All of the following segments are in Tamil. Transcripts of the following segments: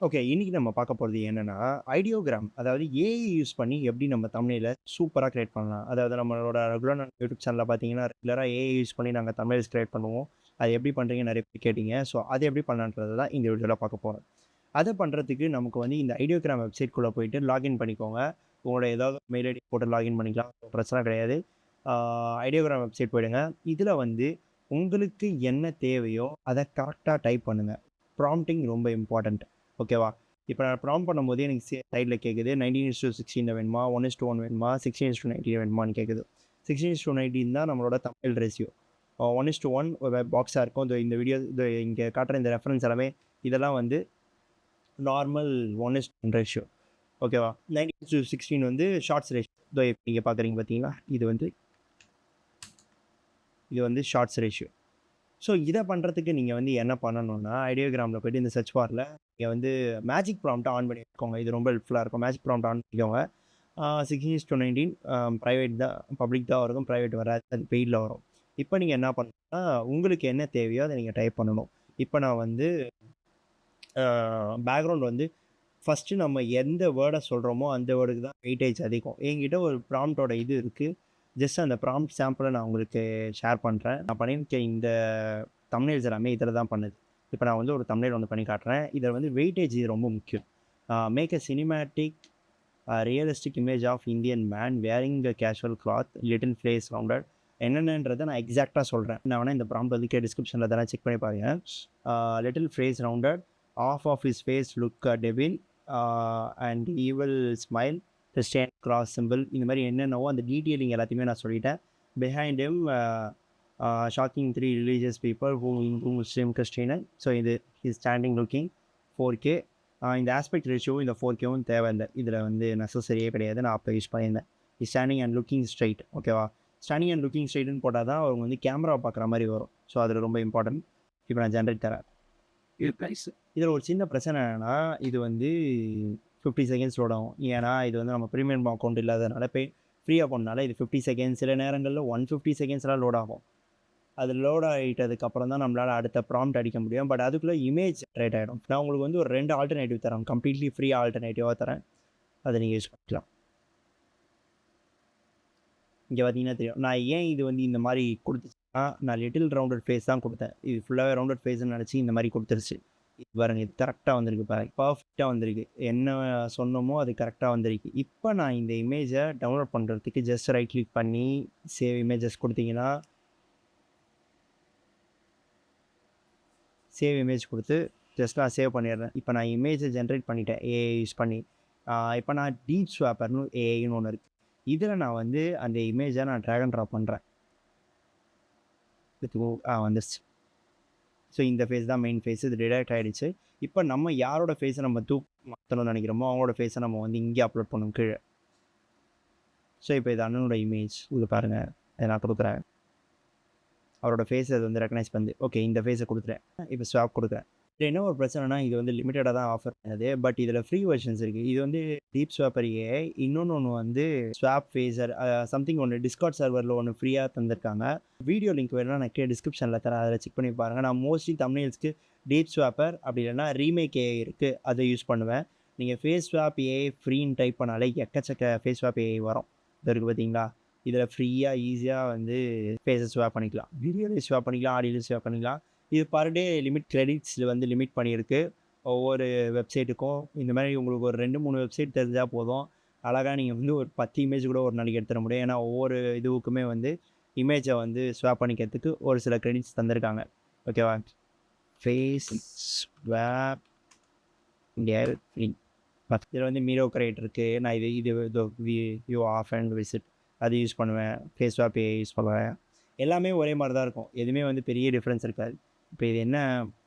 ஓகே. இன்னைக்கு நம்ம பார்க்க போறது என்னன்னா, ஐடியோகிராம். அதாவது ஏஐ யூஸ் பண்ணி எப்படி நம்ம தம்ப்நெயில சூப்பரா கிரியேட் பண்ணலாம். அதாவது நம்மளோட ரெகுலரான யூடியூப் சேனல்ல பார்த்தீங்கன்னா, ரெகுலரா ஏஐ யூஸ் பண்ணி நாங்க தம்ப்நெயில்ஸ் கிரியேட் பண்ணுவோம். அது எப்படி பண்றீங்கன்னு நெறைய பேர் கேட்டீங்க. ஸோ அது எப்படி பண்ணலான்றத தான் இந்த வீடியோல பார்க்க போறோம். அத பண்றதுக்கு நமக்கு வந்து இந்த ஐடியோகிராம் வெப்சைட்குள்ள போயிட்டு லாகின் பண்ணிக்கோங்க. உங்களோட ஏதாவது மெயில் ஐடி போட்டு லாகின் பண்ணிக்கலாம். பிரச்சனை கிடையாது. ஆ ஐடியோகிராம் வெப்சைட் போயிடுங்க. இதுல வந்து உங்களுக்கு என்ன தேவையோ அத கரெக்ட்டா டைப் பண்ணுங்க. ப்ராம்ப்டிங் ரொம்ப இம்பார்ட்டன்ட். ஓகேவா? இப்ப நான் ப்ராம்ப்ட் பண்ணும்போது எனக்கு சைட்ல கேட்குது 19:16 வேணுமா? 1:1 வேணுமா? 16:19 வேணுமான்னு கேட்குது. 16:19 தான் நம்மளோட தம்ப்நெயில் ரேஷியோ. 1:1 பாக்ஸா இருக்கும். இந்த வீடியோ இங்க காட்டுற இந்த ரெஃபரன்ஸ் எல்லாமே இதெல்லாம் வந்து நார்மல் 1:1 ரேஷியோ. ஓகேவா? 19:16 வந்து ஷார்ட்ஸ் ரேஷியோ. இதோ நீங்க பார்க்குறீங்க பார்த்தீங்களா? இது வந்து ஷார்ட்ஸ் ரேஷியோ. ஸோ இத பண்றதுக்கு நீங்க வந்து என்ன பண்ணணும்னா, ஐடியோகிராம்ல போயிட்டு இந்த சர்ச் பார்ல நீங்க வந்து மேஜிக் ப்ராம்ப்ட்ட ஆன் பண்ணி வச்சுக்கோங்க. இது ரொம்ப ஹெல்ப்ஃபுல்லா இருக்கும். மேஜிக் ப்ராம்ப்ட் ஆன் பண்ணிக்கோங்க. 16:19 பிரைவேட் தான், பப்ளிக் தான் வரும். பிரைவேட் வராது. அது பெய்ட்ல வரும். இப்ப நீங்க என்ன பண்ணணும்னா, உங்களுக்கு என்ன தேவையோ அத நீங்க டைப் பண்ணணும். இப்ப நான் வந்து பேக்கிரவுண்ட் வந்து ஃபர்ஸ்ட்டு நம்ம எந்த வேர்ட சொல்றோமோ, அந்த வேர்டுக்கு தான் வெயிட்டேஜ் அதிகம். என்கிட்ட ஒரு ப்ராம்ப்ட்டோட இது இருக்கு. ஜஸ்ட் அந்த ப்ராம்ப்ட் சாம்பிள நான் உங்களுக்கு ஷேர் பண்றேன். நான் பண்ணியிருக்க இந்த தம்ப்நெயில்ஸ் எல்லாமே இதில தான் பண்ணுது. இப்ப நான் வந்து ஒரு தம்ப்நெயில் ஒண்ணு பண்ணி காட்டுறேன். இதில வந்து வெயிட்டேஜ் ரொம்ப முக்கியம். Make a cinematic realistic image of Indian man wearing a casual cloth, little face rounded. என்னென்னன்றத நான் எக்ஸாக்ட்டா சொல்றேன். நான் வேணா இந்த ப்ராம்ப்ட் வந்து டிஸ்கிரிப்ஷன்ல தரேன். செக் பண்ணி பாருங்க. Little face rounded, off off his face look devil, and evil smile, the stain cross simple. இந்த மாதிரி என்னென்னவோ அந்த டீட்டெயிலிங் எல்லாத்தையுமே நான் சொல்லிட்டேன். Behind him shocking 3 religious people who Hindu Muslim Christian. So இது இஸ் ஸ்டாண்டிங் லுக்கிங் 4K. இந்த ஆஸ்பெக்ட் ரேஷியோவும் இந்த 4Kவும் தேவையில்லை. இதில் வந்து நெசசரியே கிடையாது. நான் அப்போ யூஸ் பண்ணியிருந்தேன். Is standing and looking straight. ஓகேவா? ஸ்டாண்டிங் அண்ட் லுக்கிங் ஸ்ட்ரைட்னு போட்டால் தான் அவங்க வந்து கேமரா பார்க்குற மாதிரி வரும். ஸோ அதில் ரொம்ப இம்பார்ட்டன்ட். இப்போ நான் ஜென்ரேட் தரேன். இதில் ஒரு சின்ன பிரச்சனை என்னன்னா, இது வந்து 50 செகண்ட்ஸ் லோட் ஆகும். ஏன்னா இது வந்து நம்ம ப்ரீமியம் அக்கௌண்ட் இல்லாதனால ஃப்ரீ அக்கௌண்ட்னால இது 50 செகண்ட்ஸ், சில நேரங்களில் 150 செகண்ட்ஸ்லாம் லோட் ஆகும். அது லோட் ஆகிட்டதுக்கு அப்புறம் தான் நம்மளால் அடுத்த ப்ராம்ப்ட் அடிக்க முடியும். பட் அதுக்குள்ளே இமேஜ் ஜென்ரேட் ஆகிடும். நான் உங்களுக்கு வந்து ஒரு 2 ஆல்டர்னேட்டிவ் தரேன். கம்ப்ளீட்லி ஃப்ரீ ஆல்டர்னேட்டிவாக தரேன். அதை நீங்கள் யூஸ் பண்ணிக்கலாம். இங்கே பார்த்தீங்கன்னா தெரியும். நான் ஏன் இது வந்து இந்த மாதிரி கொடுத்துச்சுன்னா, நான் லிட்டில் ரவுண்டட் ஃபேஸ் தான் கொடுத்தேன். இது ஃபுல்லாகவே ரவுண்டட் ஃபேஸ்ன்னு நினச்சி இந்த மாதிரி கொடுத்துருச்சு. இது பாருங்க, இது கரெக்டாக வந்திருக்கு பாருங்க. பர்ஃபெக்டாக வந்திருக்கு. என்ன சொன்னோமோ அது கரெக்டாக வந்திருக்கு. இப்போ நான் இந்த இமேஜை டவுன்லோட் பண்ணுறதுக்கு ஜஸ்ட் ரைட் கிளிக் பண்ணி சேவ் இமேஜஸ் கொடுத்தீங்கன்னா, சேவ் இமேஜ் கொடுத்து ஜஸ்ட் நான் சேவ் பண்ணிடுறேன். இப்போ நான் இமேஜை ஜென்ரேட் பண்ணிட்டேன் ஏஐ யூஸ் பண்ணி. இப்போ நான் டீப் ஸ்வாப்பர்னு ஏஐன்னு ஒன்று இருக்குது. இதில் நான் வந்து அந்த இமேஜை நான் ட்ராக் அண்ட் ட்ராப் பண்ணுறேன். வந்துருச்சு. ஸோ இந்த ஃபேஸ் தான் மெயின் ஃபேஸ். இது டிடெக்ட் ஆகிடுச்சு. இப்போ நம்ம யாரோட ஃபேஸை நம்ம மாற்றணும்னு நினைக்கிறோமோ அவங்களோட ஃபேஸை நம்ம வந்து இங்கே அப்லோட் பண்ணணும் கீழே. ஸோ இப்போ இது அண்ணனோட இமேஜ். இது பாருங்கள், இதை நான் கொடுக்குறேன். அவரோட ஃபேஸ் அது வந்து ரெக்கனைஸ் பண்ணுது. ஓகே, இந்த ஃபேஸை கொடுத்துட்டேன். இப்போ ஸ்வாப் கொடுக்குறேன். இதில் என்ன ஒரு பிரச்சனைனா, இது வந்து லிமிட்டடாக தான் ஆஃபர் பண்ணுது. பட் இதில் ஃப்ரீ வெர்ஷன்ஸ் இருக்குது. இது வந்து டீப் ஸ்வாப்பர் ஏஐ. இன்னொன்று வந்து ஸ்வாப் ஃபேஸர் சம்திங் ஒன்று டிஸ்கார்ட் சர்வரில் ஒன்று ஃப்ரீயாக தந்திருக்காங்க. வீடியோ லிங்க் வேணும்னா நான் கீழே டிஸ்கிரிப்ஷனில் தரேன். அதில் செக் பண்ணி பாருங்கள். நான் மோஸ்ட்லி தம்ப்நெயில்ஸ்க்கு டீப் ஸ்வாப்பர் அப்படி இல்லைன்னா ரீமேக் ஏஐ இருக்குது, அதை யூஸ் பண்ணுவேன். நீங்கள் ஃபேஸ் ஸ்வாப் ஏஐ ஃப்ரீன்னு டைப் பண்ணாலே எக்கச்சக்க ஃபேஸ் ஸ்வாப் ஏஐ வரும். இது இருக்குது பார்த்தீங்களா? இதில் ஃப்ரீயாக ஈஸியாக வந்து ஃபேஸை ஸ்வாப் பண்ணிக்கலாம், வீடியோவில் ஸ்வாப் பண்ணிக்கலாம், ஆடியோவில் ஸ்வாப் பண்ணிக்கலாம். இது பர் டே லிமிட் கிரெடிட்ஸில் வந்து லிமிட் பண்ணியிருக்கு. ஒவ்வொரு வெப்சைட்டுக்கும் இந்த மாதிரி உங்களுக்கு ஒரு 2-3 வெப்சைட் தெரிஞ்சால் போதும். அழகாக நீங்கள் வந்து ஒரு 10 இமேஜ் கூட ஒரு நாளைக்கு எடுத்துட முடியும். ஏன்னா ஒவ்வொரு இதுவுக்குமே வந்து இமேஜை வந்து ஸ்வாப் பண்ணிக்கிறதுக்கு ஒரு சில கிரெடிட்ஸ் தந்திருக்காங்க. ஓகேவா? Face swap free. இதில் வந்து மீரோ கிரியேட் இருக்குது. நான் வியூ ஆஃப் அண்ட் விசிட் அது யூஸ் பண்ணுவேன். ஃபேஸ் ஸ்வாப் ஏஐ யூஸ் பண்ணுவேன். எல்லாமே ஒரே மாதிரி தான் இருக்கும். எதுவுமே வந்து பெரிய டிஃப்ரென்ஸ் இருக்காது. இப்போ இது என்ன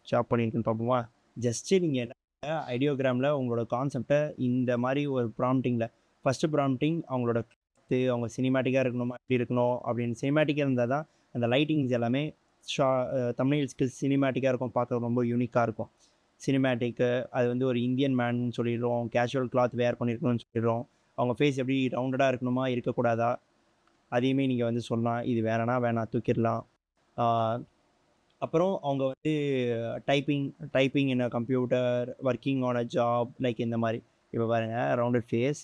ஷாப் பண்ணியிருக்குன்னு பார்ப்போமா? ஜஸ்ட்டு நீங்கள் என்ன ஐடியோகிராமில் உங்களோட கான்செப்டை இந்த மாதிரி ஒரு ப்ராம்ப்டிங்கில் ஃபஸ்ட்டு ப்ராம்ப்டிங் அவங்களோட அவங்க சினிமேட்டிக்காக இருக்கணுமா, எப்படி இருக்கணும் அப்படின்னு சினிமேட்டிக்காக இருந்தால் தான் அந்த லைட்டிங்ஸ் எல்லாமே தம்ப்நெயில்ஸ்க்கு சினிமேட்டிக்காக இருக்கும். பார்க்க ரொம்ப யூனிக்காக இருக்கும். சினிமேட்டிக்கு அது வந்து ஒரு இந்தியன் மேன் சொல்லிடுறோம். கேஷுவல் கிளாத் வேர் பண்ணியிருக்கணும்னு சொல்லிடுறோம். அவங்க ஃபேஸ் எப்படி ரவுண்டடாக இருக்கணுமா, இருக்கக்கூடாதா, அதையுமே நீங்கள் வந்து சொல்லலாம். இது வேணாம் தூக்கிடலாம். அப்புறம் அவங்க வந்து typing typing in a computer, working on a job like இந்த மாதிரி. இப்போ பாருங்க rounded face,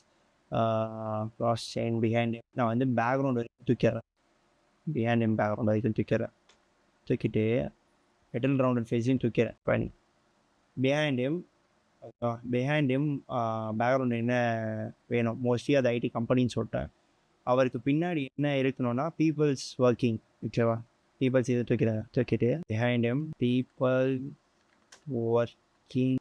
cross chain behind. நான் வந்து பேக்ரவுண்ட் வரைக்கும் தூக்கிடுறேன். பிஹைண்ட் பேக்ரவுண்ட் வரைக்கும் தூக்கிடுறேன். தூக்கிட்டு மிடில் ரவுண்டட் ஃபேஸையும் தூக்கிறேன் பண்ணி. பிஹைண்ட் ஹிம் பேக்ரவுண்ட் என்ன வேணும், மோஸ்ட்லி அது ஐடி கம்பெனின்னு சொல்லிட்டேன். அவருக்கு பின்னாடி என்ன இருக்கணும்னா பீப்புள்ஸ் ஒர்க்கிங். ஓகேவா, பீப்புள்ஸ் இதை தூக்கிட்டு பிஹைண்ட் ஹிம் பீப்புள் ஒர்க்கிங்.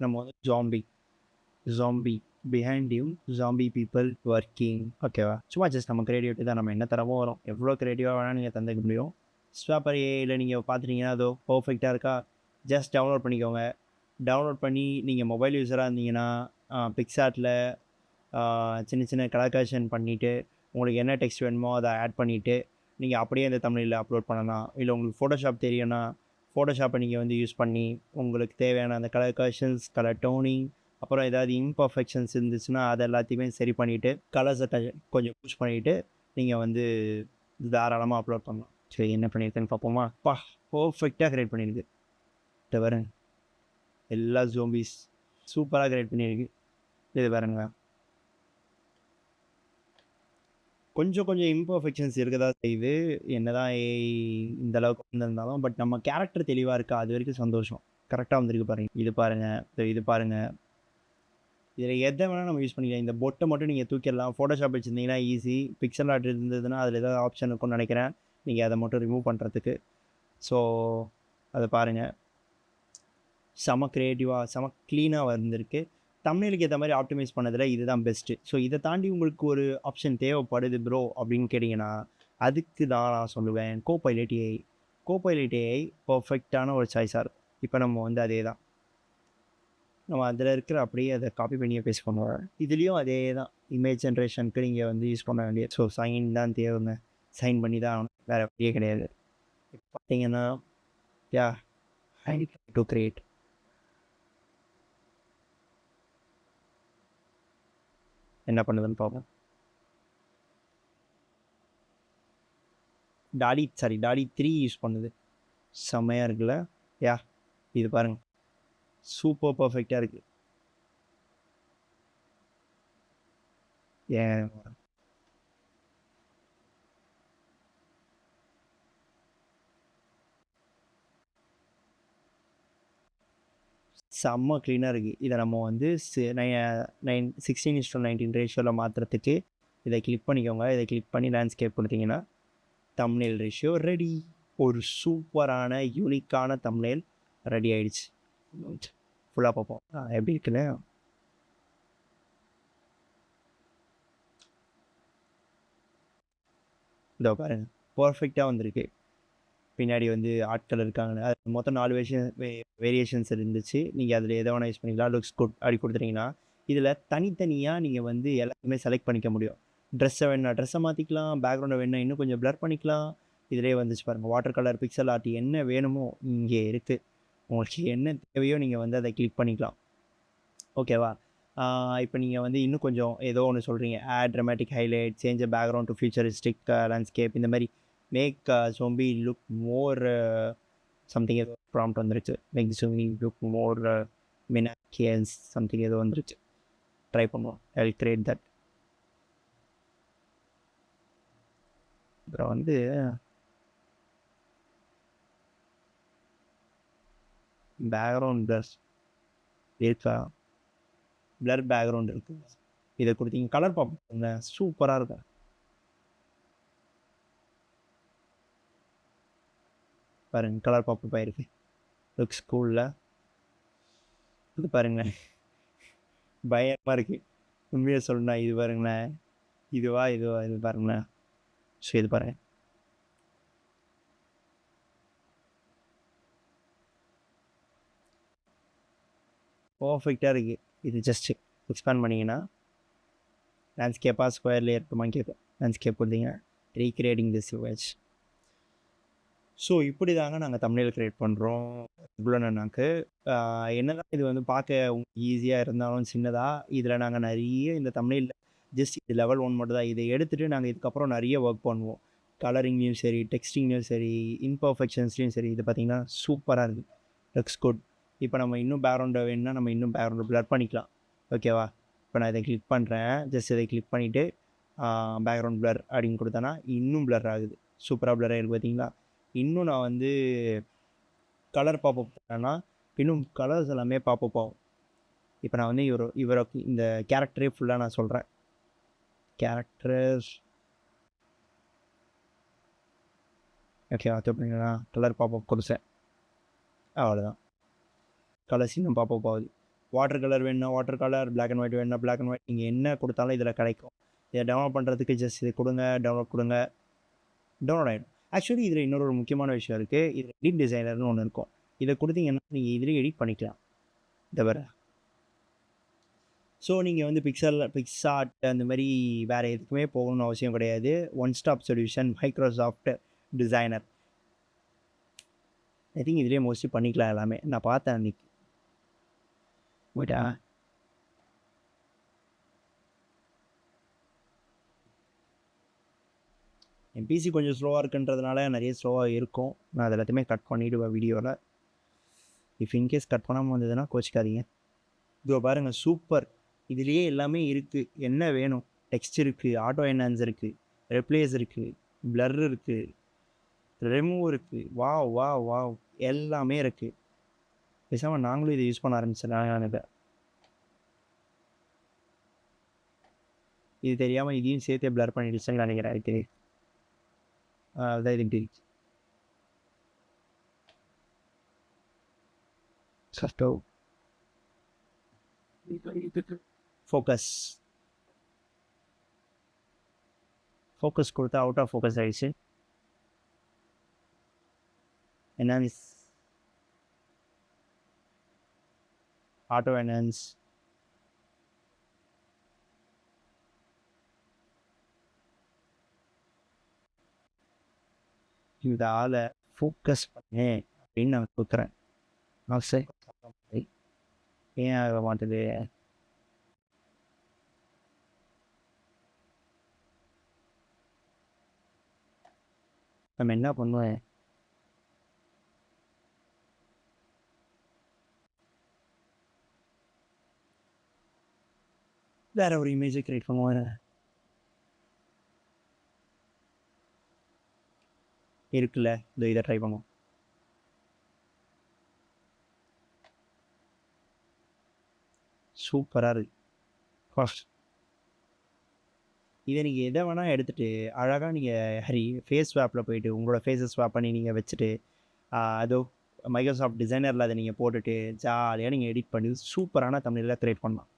நம்ம வந்து zombie behind him zombie people working. ஓகேவா, சும்மா ஜஸ்ட் நம்ம கிரியேட்டிவிட்டி தான், நம்ம என்ன தரமோ வரும். எவ்வளோ கிரியேட்டிவாக வேணால் நீங்கள் தந்துக்க முடியும். ஸ்வாப்பர் ஏஐயில் நீங்கள் பார்த்துட்டீங்கன்னா அதோ பர்ஃபெக்டாக இருக்கா. ஜஸ்ட் டவுன்லோட் பண்ணிக்கோங்க. டவுன்லோட் பண்ணி நீங்கள் மொபைல் யூஸராக இருந்தீங்கன்னா பிக்சார்ட்டில் சின்ன சின்ன கலெக்ஷன் பண்ணிவிட்டு உங்களுக்கு என்ன டெக்ஸ்ட் வேணுமோ அதை ஆட் பண்ணிவிட்டு நீங்கள் அப்படியே அந்த தமிழில் அப்லோட் பண்ணலாம். இல்லை உங்களுக்கு ஃபோட்டோஷாப் தெரியும்னா ஃபோட்டோஷாப்பை நீங்கள் வந்து யூஸ் பண்ணி உங்களுக்கு தேவையான அந்த கலெக்ஷன்ஸ், கலர் டோனிங், அப்புறம் ஏதாவது இம்பர்ஃபெக்ஷன்ஸ் இருந்துச்சுன்னா அது எல்லாத்தையுமே சரி பண்ணிவிட்டு கலர்ஸை கொஞ்சம் யூஸ் பண்ணிவிட்டு நீங்கள் வந்து தாராளமாக அப்லோட் பண்ணலாம். சரி, என்ன பண்ணியிருக்கேன்னு பார்ப்போமா? பர்ஃபெக்டாக க்ரியேட் பண்ணியிருக்கு. பாருங்க, எல்லா ஜோம்பிஸ் சூப்பராக க்ரியேட் பண்ணியிருக்கு. இது பாருங்க, கொஞ்சம் இம்பர்ஃபெக்ஷன்ஸ் இருக்கதா செய்யுது. என்னதான் ஏஐ இந்த அளவுக்கு வந்திருந்தாலும், பட் நம்ம கேரக்டர் தெளிவாக இருக்கா, அது வரைக்கும் சந்தோஷம். கரெக்டாக வந்திருக்கு பாருங்க. இது பாருங்க, இதில் எதை வேணால் நம்ம யூஸ் பண்ணிக்கலாம். இந்த பொட்டை மட்டும் நீங்கள் தூக்கிடலாம். ஃபோட்டோஷாப் வச்சுருந்தீங்கன்னா ஈஸி. பிக்சல் ஆர்ட் இருந்ததுன்னா அதில் ஏதாவது ஆப்ஷன் இருக்கும்னு நினைக்கிறேன், நீங்கள் அதை மட்டும் ரிமூவ் பண்ணுறதுக்கு. ஸோ அதை பாருங்கள், செம க்ரியேட்டிவாக செம க்ளீனாக வந்திருக்கு. தம்ப்நெயிலுக்கு ஏற்ற மாதிரி ஆப்டிமைஸ் பண்ணதில் இதுதான் பெஸ்ட்டு. ஸோ இதை தாண்டி உங்களுக்கு ஒரு ஆப்ஷன் தேவைப்படுது ப்ரோ அப்படின்னு கேட்டிங்கன்னா அதுக்கு தான் நான் சொல்லுவேன் கோபைலட் ஏஐ. கோபைலட் ஏஐ பர்ஃபெக்டான ஒரு சாய்ஸாக இருக்கும். இப்போ நம்ம வந்து அதே தான், நம்ம அதில் இருக்கிற அப்படியே அதை காப்பி பண்ணியே பேஸ்ட் பண்ணுவோம். இதுலேயும் அதே தான், இமேஜ் ஜென்ரேஷனுக்கு நீங்கள் வந்து யூஸ் பண்ண வேண்டியது. ஸோ சைன் தான் தேவைங்க, சைன் பண்ணி தான் ஆகணும், வேறு வழியே கிடையாது. இப்போ பார்த்தீங்கன்னா டு கிரியேட் என்ன பண்ணுதுன்னு பார்ப்போம். டாலி 3 யூஸ் பண்ணுது. செம்மையாக இருக்குல்ல? இது பாருங்க, சூப்பர் பர்ஃபெக்டாக இருக்கு. ஏன் செம்ம க்ளீனாக இருக்குது. இதை நம்ம வந்து 16:19 ரேஷியோவில் மாற்றுறதுக்கு இதை கிளிக் பண்ணிக்கோங்க. இதை கிளிக் பண்ணி லேண்ட்ஸ்கேப் கொடுத்தீங்கன்னா தம்ப்நெயில் ரேஷியோ ரெடி. ஒரு சூப்பரான யூனிக்கான தம்ப்நெயில் ரெடி ஆயிடுச்சு. ஃபுல்லாக பார்ப்போம் எப்படி இருக்குன்னு. இதோ பாருங்க, பர்ஃபெக்டாக வந்திருக்கு. பின்னாடி வந்து ஆட்கள் இருக்காங்க. அது மொத்தம் 4 வேரியேஷன்ஸ் இருந்துச்சு. நீங்கள் அதில் எதை வேணால் யூஸ் பண்ணிக்கலாம். லுக்ஸ் குட் அப்படி கொடுத்துட்டிங்கன்னா இதில் தனித்தனியாக நீங்கள் வந்து எல்லாத்தையுமே செலக்ட் பண்ணிக்க முடியும். ட்ரெஸ்ஸை வேணுன்னா ட்ரெஸ்ஸை மாற்றிக்கலாம், பேக்ரவுண்டை வேணுன்னா இன்னும் கொஞ்சம் ப்ளர் பண்ணிக்கலாம். இதிலே வந்துச்சு பாருங்கள், வாட்டர் கலர், பிக்சல் ஆர்ட், என்ன வேணுமோ இங்கே இருக்குது. உங்களுக்கு என்ன தேவையோ நீங்கள் வந்து அதை கிளிக் பண்ணிக்கலாம். ஓகேவா? இப்போ நீங்கள் வந்து இன்னும் கொஞ்சம் ஏதோ ஒன்று சொல்கிறீங்க, add dramatic highlight, change background to futuristic landscape, இந்த மாதிரி make zombie look more something ஏதோ ப்ராம்ப்ட் வந்துருச்சு. மேக் zombie லுக் மோர் மினாக்கியன்ஸ் சம்திங் ஏதோ வந்துருச்சு. ட்ரை பண்ணுவோம். I will create that. அப்புறம் வந்து பேக்ரவுண்ட் ப்ளஸ் இருக்கா, பிளர் பேக்ரவுண்ட் இருக்குது, இதை கொடுத்தீங்க. கலர் பார்ப்போங்க, சூப்பராக இருக்கும். பாருங்க, கலர் பாப்பப் ஆயிருக்கு. லுக்ஸ் கூலில் இது பாருங்களேன், பயமாக இருக்குது. உண்மையாக சொல்லணும்னா இது பாருங்களேன், இதுவா இது பாருங்களேன். ஸோ இது பாருங்கள், பர்ஃபெக்டாக இருக்குது. இது ஜஸ்ட்டு எக்ஸ்பேண்ட் பண்ணிங்கன்னா லேண்ட்ஸ்கேப்பாக ஸ்கொயர்லேயே இருக்குமான்னு கேட்கும். லேண்ட்ஸ்கேப் கொடுத்தீங்கன்னா ரீக்ரியேட்டிங் திஸ் இமேஜ். ஸோ இப்படி தாங்க நாங்கள் தம்ப்நெயில் க்ரியேட் பண்ணுறோம். இவ்வளோனாக்கு என்னதான் இது வந்து பார்க்க ஈஸியாக இருந்தாலும் சின்னதாக, இதில் நாங்கள் நிறைய இந்த தம்ப்நெயிலில் ஜஸ்ட் இது லெவல் 1 மட்டும் தான். இதை எடுத்துகிட்டு நாங்கள் இதுக்கப்புறம் நிறைய ஒர்க் பண்ணுவோம். கலரிங்லேயும் சரி, டெக்ஸ்டிங்லேயும் சரி, இம்பர்ஃபெக்ஷன்ஸ்லேயும் சரி, இது பார்த்தீங்கன்னா சூப்பராக இருக்குது. Looks good. இப்போ நம்ம இன்னும் பேக்ரவுண்டை வேணும்னா நம்ம இன்னும் பேக்ரவுண்டை ப்ளர் பண்ணிக்கலாம். ஓகேவா? இப்போ நான் இதை கிளிக் பண்ணுறேன். ஜஸ்ட் இதை கிளிக் பண்ணிவிட்டு பேக்ரவுண்ட் ப்ளர் அப்படின்னு கொடுத்தேன்னா இன்னும் ப்ளர் ஆகுது. சூப்பராக ப்ளர் ஆகிருக்கு பார்த்தீங்களா? இன்னும் நான் வந்து கலர் பாப்பப் பண்ணேன்னா இன்னும் கலர்ஸ் எல்லாமே பாப்பப் ஆகும். இப்போ நான் வந்து இவரை இந்த கேரக்டரே ஃபுல்லாக நான் சொல்கிறேன். கேரக்டர் ஓகே பண்ணிங்கன்னா கலர் பாப்பப் கொடுத்தேன். அவ்வளோதான். கலர்ஸ் இன்னும் பாப்பப் ஆகுது. வாட்டர் கலர் வேணும்னா water colour, black and white வேணும்னா பிளாக் அண்ட் ஒயிட். நீங்கள் என்ன கொடுத்தாலும் இதில் கிடைக்கும். இதை டவுன்லோட் பண்ணுறதுக்கு ஜஸ்ட் இது கொடுங்க, டவுன்லோட் கொடுங்க, டவுன்லோட் ஆகிடும். ஆக்சுவலி இதில் இன்னொரு முக்கியமான விஷயம் இருக்குது. இதில் எடிட் டிசைனர்னு ஒன்று இருக்கும். இதை கொடுத்தீங்கன்னா நீங்கள் இதிலே எடிட் பண்ணிக்கலாம். தவிர ஸோ நீங்கள் வந்து பிக்சார்ட் அந்த மாதிரி வேறு எதுக்குமே போகணும்னு அவசியம் கிடையாது. One stop solution Microsoft designer. I think இதிலே மோஸ்ட்லி பண்ணிக்கலாம் எல்லாமே. நான் பார்த்தேன் அன்றைக்கி. போய்ட்டா என் பிசி கொஞ்சம் ஸ்லோவாக இருக்குன்றதுனால நிறைய ஸ்லோவாக இருக்கும். நான் அது எல்லாத்தையுமே கட் பண்ணிவிடுவேன் வீடியோவில். இஃப் இன்கேஸ் கட் பண்ணாமல் வந்ததுன்னா கோச்சிக்காதீங்க. இதோ பாருங்கள், சூப்பர். இதுலேயே எல்லாமே இருக்குது. என்ன வேணும்? டெக்ஸ்ட் இருக்குது, ஆட்டோ என்ஹான்ஸ் இருக்குது, ரெப்ளேஸ் இருக்குது, பிளர் இருக்குது, ரிமூவ் இருக்குது. வாவ் வாவ் வாவ், எல்லாமே இருக்குது. பேசாமல் நாங்களும் இதை யூஸ் பண்ண ஆரம்பிச்சிடலாம். இது தெரியாமல் இதையும் சேர்த்தே பிளர் பண்ணிடுச்சுன்னு நினைக்கிறேன். அதுக்கு அதான் இதுக்கு ஃபோக்கஸ் கொடுத்தா அவுட் ஆஃப் ஃபோக்கஸ் ஆகிடுச்சு. என்ஹான்ஸ், ஆட்டோ என்ஹான்ஸ், இந்த ஆளை ஃபோக்கஸ் பண்ணு அப்படின்னு நான் கொடுக்குறேன். ஏன் ஆக மாட்டேது? நம்ம என்ன பண்ணுவேன்? வேற ஒரு இமேஜை கிரியேட் பண்ணுவேன். இருக்குல்ல, இந்த இதை ட்ரை பண்ணுவோம். சூப்பராக இருக்கு. ஃபர்ஸ்ட் இதை நீங்கள் எதை வேணால் எடுத்துகிட்டு அழகாக நீங்கள் ஃபேஸ் ஸ்வாப்பில் போயிட்டு உங்களோட ஃபேஸை ஸ்வாப் பண்ணி நீங்கள் வச்சுட்டு அதோ மைக்ரோசாஃப்ட் டிசைனரில் அதை நீங்கள் போட்டுட்டு ஜாலியாக நீங்கள் எடிட் பண்ணி சூப்பரான தமிழில் கிரியேட் பண்ணலாம்.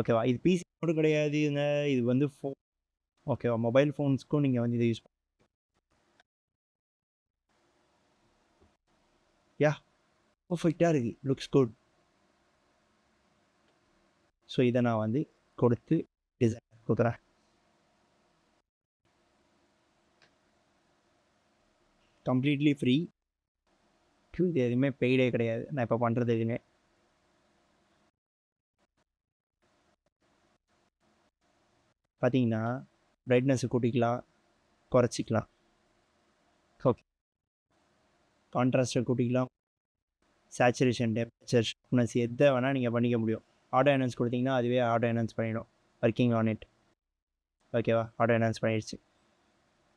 ஓகேவா? இது பிசி மட்டும் கிடையாதுங்க, இது வந்து ஓகேவா, மொபைல் ஃபோன்ஸ்க்கும் நீங்கள் வந்து இதை யூஸ் யா பர்ஃபெக்டாக இருக்குது. Looks good. ஸோ இதை நான் வந்து கொடுத்து டிசைன் கொடுக்குறேன். Completely free. இது எதுவுமே பெய்டே கிடையாது. நான் இப்போ பண்ணுறது எதுவுமே. பார்த்தீங்கன்னா பிரைட்னஸ் கூட்டிக்கலாம், குறைச்சிக்கலாம். ஓகே, கான்ட்ராஸ்ட்டை கூட்டிக்கலாம், சேச்சுரேஷன், டெம்பரேச்சர், ஷார்ப்னஸ் எதை வேணால் நீங்கள் பண்ணிக்க முடியும். ஆட்டோ என்ஹான்ஸ் கொடுத்தீங்கன்னா அதுவே ஆட்டோ என்ஹான்ஸ் பண்ணிடும். Working on it. ஓகேவா? ஆட்டோ என்ஹான்ஸ் பண்ணிடுச்சு.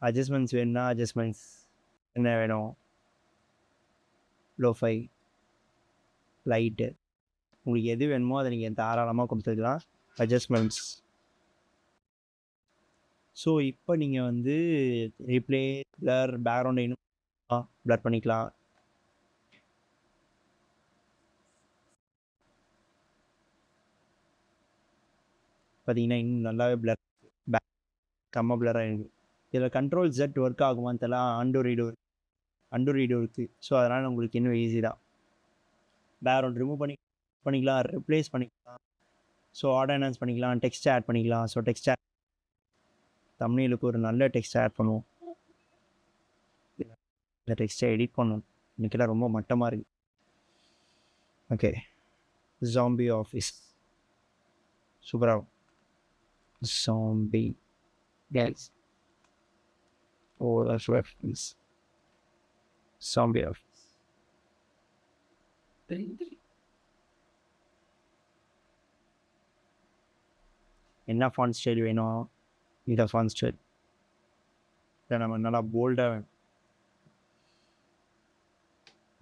அட்ஜஸ்ட்மெண்ட்ஸ் வேணும்னா அட்ஜஸ்ட்மெண்ட்ஸ் என்ன வேணும்? லோஃபை, லைட்டு, உங்களுக்கு எது வேணுமோ அதை நீங்கள் தாராளமாக கொடுத்துக்கலாம். அட்ஜஸ்ட்மெண்ட்ஸ். ஸோ இப்போ நீங்கள் வந்து ரீப்ளே, பிளர், பேக்ரவுண்டை இன்னும் பிளர் பண்ணிக்கலாம். பார்த்தீங்கன்னா இன்னும் நல்லாவே பிளர், கம்ம பிளராக இருக்குது. இதில் கண்ட்ரோல் Z ஒர்க் ஆகுமான்னு தெரியல. அண்டு ரீடோ இருக்குது. ஸோ அதனால் உங்களுக்கு இன்னும் ஈஸி தான். பேக்ரவுண்ட் ரிமூவ் பண்ணிக்கலாம், ரிப்ளேஸ் பண்ணிக்கலாம். ஸோ ஆட்டோ என்ஹான்ஸ் பண்ணிக்கலாம், டெக்ஸ்ட் ஆட் பண்ணிக்கலாம். ஸோ டெக்ஸ்ட் ஆட், தமிழுக்கு ஒரு நல்ல டெக்ஸ்ட் ஆட் பண்ணுவோம். இந்த டெக்ஸ்ட்டை எடிட் பண்ணணும். இன்றைக்கெல்லாம் ரொம்ப மட்டமாக இருக்குது. ஓகே, ஜாம்பி ஆஃபீஸ் சூப்பராகும். ஜாம்பி கேஸ் OLS reference. Zombie reference. என்ன ஃபாண்ட் ஸ்டைல் வேணும்? இந்த ஃபாண்ட் ஸ்டைல் இதை நம்ம நல்லா போல்டாக வேணும்.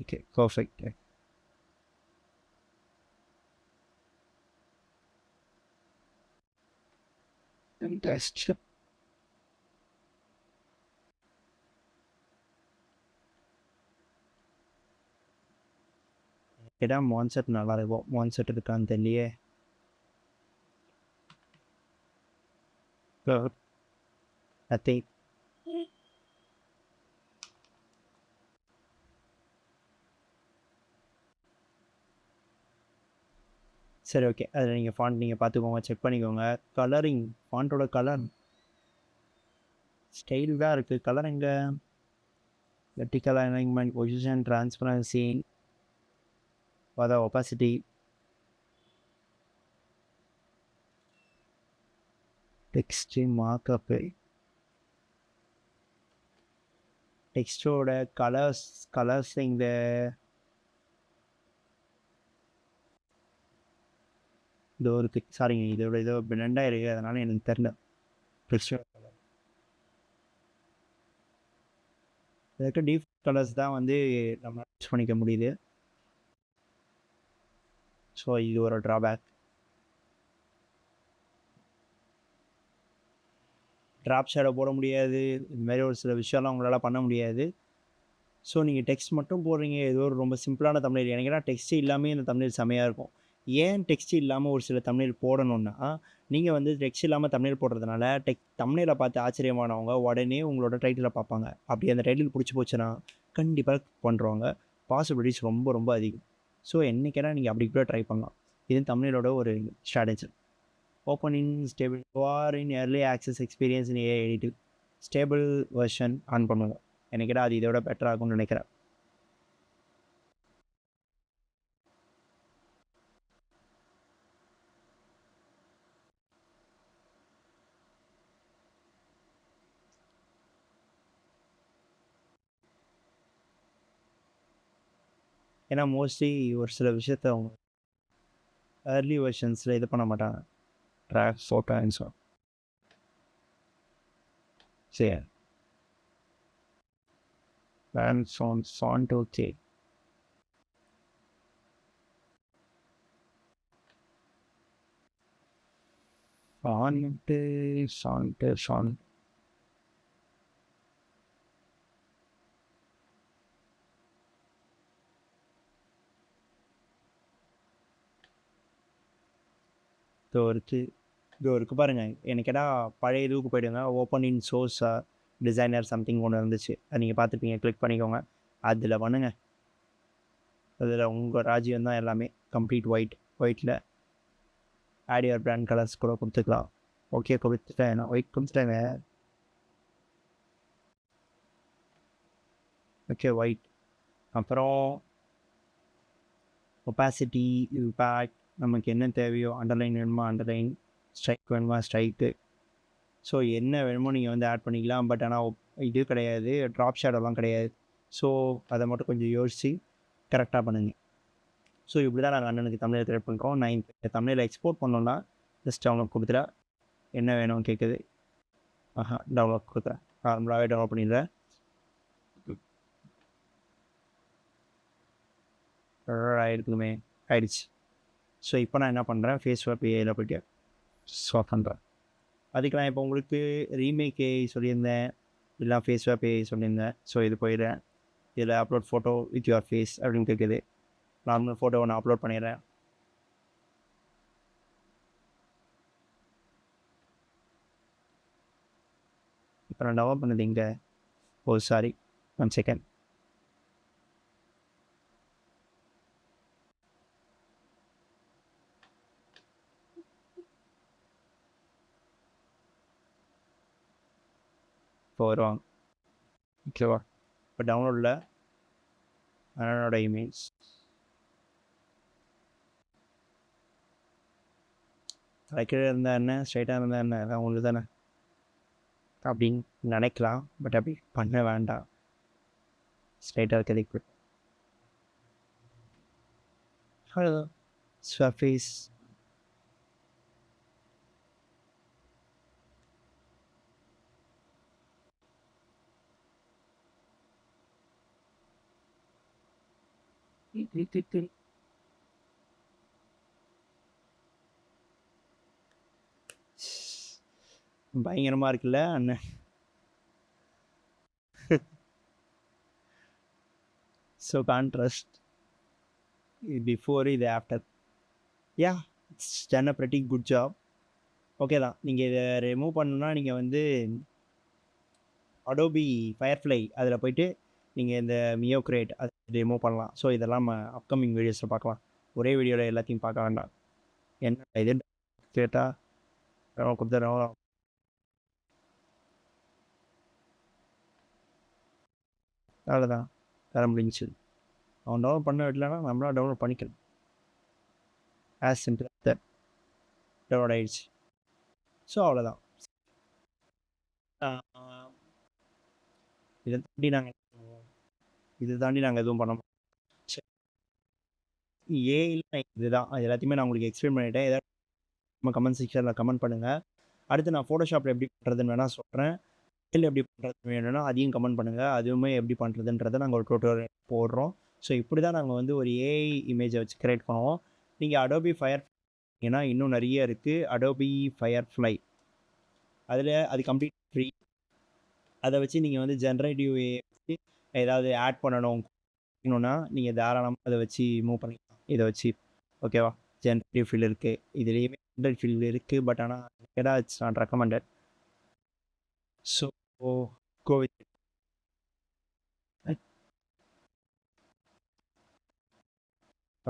Okay, perfect. Fantastic. கேட்டால் மான்செட் நல்லா இருக்கும். மான்செட் இருக்கான்னு தெரியலையே. அத்தை சரி, ஓகே. அதில் நீங்கள் ஃபாண்ட் நீங்கள் பார்த்துக்கோங்க, செக் பண்ணிக்கோங்க. கலரிங், ஃபாண்ட்டோட கலர் ஸ்டைல் தான் இருக்குது. கலர் எங்கே? வெர்டிக்கல் அலைன்மெண்ட், பொசிஷன், டிரான்ஸ்பரன்சி, அதான் ஒபாசிட்டி, டெக்ஸ்ட் மார்க்கப்பு, டெக்ஸ்டோட கலர்ஸ் இந்த இதோ இருக்குது. சாரிங்க, இதோட இதோ பிளண்டாக இருக்குது, அதனால் எனக்கு தெரில டெக்ஸ்டோட கலர். இதுக்கு டீப் கலர்ஸ் தான் வந்து நம்ம யூஸ் பண்ணிக்க முடியுது. ஸோ இது ஒரு ட்ராபேக். ட்ராப் ஷேடோ போட முடியாது. இதுமாரி ஒரு சில விஷயம்லாம் உங்களால் பண்ண முடியாது. ஸோ நீங்கள் டெக்ஸ்ட் மட்டும் போடுறீங்க, ஏதோ ஒரு ரொம்ப சிம்பிளான தமிழ். எனக்கு ஏன்னா டெக்ஸ்ட் இல்லாமல் இந்த தமிழ் செமையாக இருக்கும். ஏன் டெக்ஸ்ட் இல்லாமல் ஒரு சில தமிழ் போடணுன்னா, நீங்கள் வந்து டெக்ஸ்ட் இல்லாமல் தமிழ் போடுறதுனால தமிழில் பார்த்து ஆச்சரியமானவங்க உடனே உங்களோட டைட்டிலை பார்ப்பாங்க. அப்படி அந்த டைட்டில் பிடிச்சி போச்சுன்னா கண்டிப்பாக பண்ணுறவங்க பாசிபிலிட்டிஸ் ரொம்ப ரொம்ப அதிகம். ஸோ என்றைக்கேனா நீங்கள் அப்படி கூட ட்ரை பண்ணலாம். இது தமிழோட ஒரு strategy. Open in stable or in early access experience in AI additive stable version on பண்ணுங்க. எனக்கு அது இதோட பெட்டராக இருக்கும்னு நினைக்கிறேன். ஏன்னா மோஸ்ட்லி ஒரு சில விஷயத்த அவங்க ஏர்லி வெர்ஷன்ஸில் இது பண்ண மாட்டாங்க. ட்ராக் ஃபோட்டோ அண்ட் ஸோ சரி parents on font. Okay, font இதோ இருக்குது பாருங்கள். எனக்கு கேட்டால் பழைய இதுவுக்கு போய்டுங்க. Open in source designer something ஒன்று இருந்துச்சு, அது நீங்கள் பார்த்துப்பீங்க. கிளிக் பண்ணிக்கோங்க, அதில் பண்ணுங்க. அதில் உங்கள் ராஜ்யம் தான் எல்லாமே. கம்ப்ளீட் ஒயிட்டில் ஆட் யுவர் பிராண்ட் கலர்ஸ் கூட கொடுத்துக்கலாம். ஓகே, கொடுத்துட்டேன். நான் ஒயிட் கொடுத்துட்டேங்க. Okay, white. அப்புறம் ஒபாசிட்டி, இம்பேக்ட், நமக்கு என்ன தேவையோ, அண்டர்லைன் வேணுமா அண்டர்லைன், ஸ்ட்ரைக் வேணுமா ஸ்ட்ரைக்கு. ஸோ என்ன வேணுமோ நீங்கள் வந்து ஆட் பண்ணிக்கலாம். பட் ஆனால் இது கிடையாது, ட்ராப் ஷேடோலாம் கிடையாது. ஸோ அதை மட்டும் கொஞ்சம் யோசித்து கரெக்டாக பண்ணுங்க. ஸோ இப்படி தான் நாங்கள் அண்ணனுக்கு தமிழில் கிரியேட் பண்ணுறோம். நான் இப்போ தமிழில் எக்ஸ்போர்ட் பண்ணோன்னா ஜஸ்ட் அவங்க கொடுத்துட்டா என்ன வேணும்னு கேட்குது. டவுன்லோட் கொடுக்குறேன். நார்மலாகவே டவுன்லோட் பண்ணிடுறேன். ஆகிருக்குமே, ஆயிடுச்சு. ஸோ இப்போ நான் என்ன பண்ணுறேன், ஃபேஸ்புக் ஏஐயில் போய்ட்டு ஸ்வாப் பண்ணுறேன். அதுக்கு நான் இப்போ உங்களுக்கு ரீமேக் ஏஐ சொல்லியிருந்தேன், இல்லை ஃபேஸ்புக் ஏஐ சொல்லியிருந்தேன். ஸோ இது போயிடுறேன். இதில் upload photo with your face அப்படின்னு கேட்குது. நார்மல் ஃபோட்டோவை நான் அப்லோட் பண்ணிடுறேன். இப்போ நான் டவுன்லோட் பண்ணது இங்கே. Sorry, 1 second. இப்போ வருவாங்க. ஓகேவா? இப்போ டவுன்லோடில் அண்ணனோட இமேஜ் கீழே இருந்தால் என்ன, ஸ்ட்ரைட்டாக இருந்தால் என்ன, அதான் உங்களுக்கு தானே. அப்படின்னு நினைக்கலாம். பட் அப்படி பண்ண வேண்டாம். ஸ்ட்ரைட்டாக இருக்கிறதுக்கு அவ்வளோதான். சர்ஃபேஸ் பயங்கரமாக இருக்குல்ல அண்ணன். ஸோ கான்ட்ராஸ்ட் பிஃபோர் இது after. Yeah, it's done a pretty good job. Okay தான். நீங்கள் இதை ரிமூவ் பண்ணணுன்னா நீங்கள் வந்து அடோபி ஃபயர்ஃப்ளை அதில் போயிட்டு நீங்கள் இந்த மியோ கிரியேட் அது ரிமூவ் பண்ணலாம். ஸோ இதெல்லாம் நம்ம அப்கமிங் வீடியோஸில் பார்க்கலாம். ஒரே வீடியோவில் எல்லாத்தையும் பார்க்க வேண்டாம். என்ன இது கேட்டால் கொடுத்துறோம். அவ்வளோதான், வேற முடிஞ்சிச்சு. அவன் டவுன்லோட் பண்ண விடலன்னா நம்மளாம் டவுன்லோட் பண்ணிக்கணும். As simple that. டவுன்லோட் ஆயிடுச்சு. ஸோ அவ்வளோதான். இதை தாண்டி நாங்கள் எதுவும் பண்ண மாட்டோம். ஏஐயில் இதுதான், அது எல்லாத்தையுமே நான் உங்களுக்கு எக்ஸ்பிளைன் பண்ணிட்டேன். ஏதாவது நம்ம கமெண்ட் செக்ஷனில் கமெண்ட் பண்ணுங்கள். அடுத்து நான் ஃபோட்டோஷாப்பில் எப்படி பண்ணுறதுன்னு வேணால் சொல்கிறேன். இல்லை எப்படி பண்ணுறது வேணும்னா அதையும் கமெண்ட் பண்ணுங்கள். அதுவுமே எப்படி பண்ணுறதுன்றதை நாங்கள் ஒரு டியூட்டோரியல் போடுறோம். ஸோ இப்படி தான் நாங்கள் வந்து ஒரு ஏஐ இமேஜை வச்சு கிரியேட் பண்ணுவோம். நீங்கள் அடோபி ஃபயர் ஏன்னா இன்னும் நிறைய இருக்குது. அடோபி ஃபயர்ஃப்ளை அதில் அது கம்ப்ளீட் ஃப்ரீ. அதை வச்சு நீங்கள் வந்து ஜென்ரேட்டிவ் வச்சு ஏதாவது ஆட் பண்ணணும்னா நீங்கள் தாராளமாக அதை வச்சு மூவ் பண்ணிக்கலாம். இதை வச்சு ஓகேவா. ஜென்ரேட்டிவ் ஃபீல்டு இருக்குது, இதுலேயுமே ஜென்ரேட் ஃபீல்டு இருக்குது. பட் ஆனால் கேட்டால் it's not recommended. So go with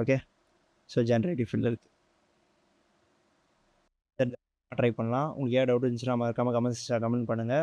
okay. So generative field இருக்குது, ட்ரை பண்ணலாம். உங்களுக்கு ஏதாவது டவுட் இருந்துச்சுன்னா மறக்காமல் கமெண்ட் பண்ணுங்கள்.